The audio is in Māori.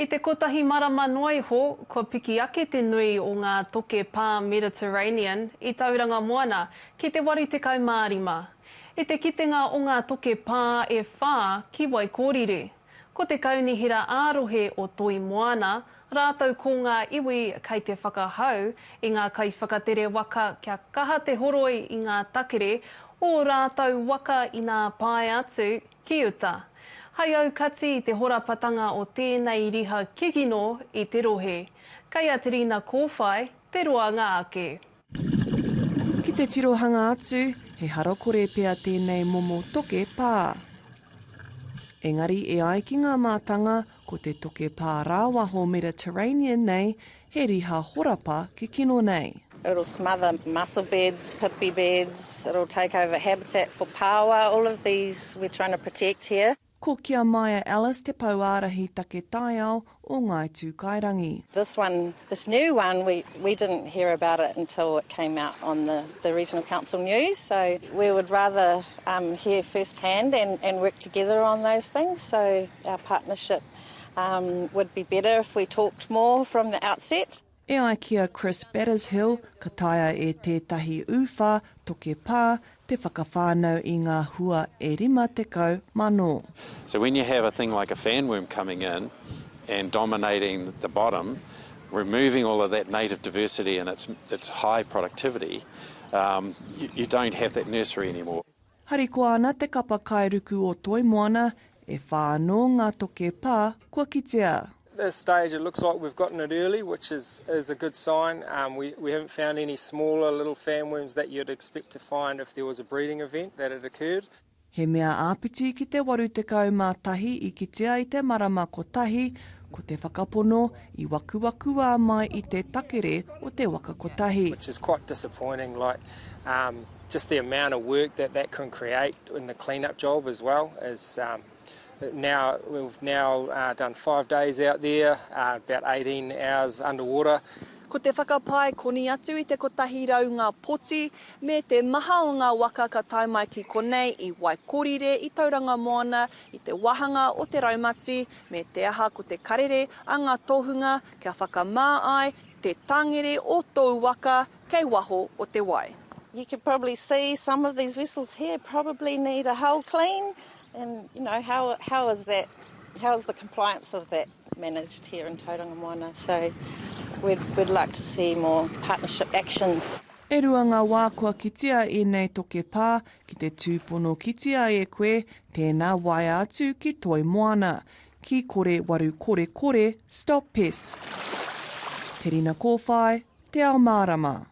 I te kotahi marama noiho, ko piki ake te nui o ngā toke pā Mediterranean i Tauranga Moana ki te waru tekau mārima. I te kitenga o ngā toke pā e whā ki wai kōrire. Ko te kaunihira ārohe o Toi Moana, rātau ko ngā iwi kei te whakahau i ngā kaiwhakatere waka kia kaha te horoi i ngā takere o rātau waka i ngā pai atu ki uta. Hai au kati i te horapatanga o tēnei riha kikino i te rohe. Kei a te rina kōwhai, te roanga ake. Ki te tirohanga atu, he harakore pea tēnei momo toke pā. Engari e ai ki ngā mātanga ko te toke pā rāwaho Mediterranean nei, he riha horapa kikino nei. It'll smother mussel beds, pipi beds, it'll take over habitat for paua. All of these we're trying to protect here. Ko kia Maia Alice te pauārahi take taiao o Ngai Tūkairangi. This new one, we didn't hear about it until it came out on the Regional Council news, so we would rather hear firsthand and work together on those things, so our partnership would be better if we talked more from the outset. E ai kia Chris Battershill, ka taia e tētahi uwha toke pā, te whakawhānau i ngā hua e rima tekau mano. So when you have a thing like a fanworm coming in and dominating the bottom, removing all of that native diversity and its high productivity, you don't have that nursery anymore. Hariko ana te kapa kairuku o Toi Moana, e whānō ngā toke pā kua kitea. At this stage it looks like we've gotten it early, which is a good sign. We haven't found any smaller little fanworms that you'd expect to find if there was a breeding event that had occurred. He mea āpiti ki te waru tekau mā tahi i kitea i te marama kotahi, ko te whakapono i wakuwakua mai i te takere o te waka kotahi. Which is quite disappointing, like just the amount of work that can create in the clean-up job as well. We've now done 5 days out there, about 18 hours underwater. Ko te whakapai koni atu i te kotahi raunga poti, me te maha o ngā waka ka tai mai ki konei i Waikōrire, i Tauranga Moana, i te wahanga o te raumati, me te aha ko te karere a ngā tohunga kia whakamā ai te tangere o tōu waka kei waho o te wai. You could probably see some of these vessels here probably need a hull clean, and you know how is the compliance of that managed here in Tauranga Moana? So we'd like to see more partnership actions. E rua ngā wā kua kitea i nei toke pā ki te tūpono kitea e koe tēnā wai atu ki Toi Moana. Ki kore waru kore kore, stop pests. Te rina kōwhai, te ao mārama.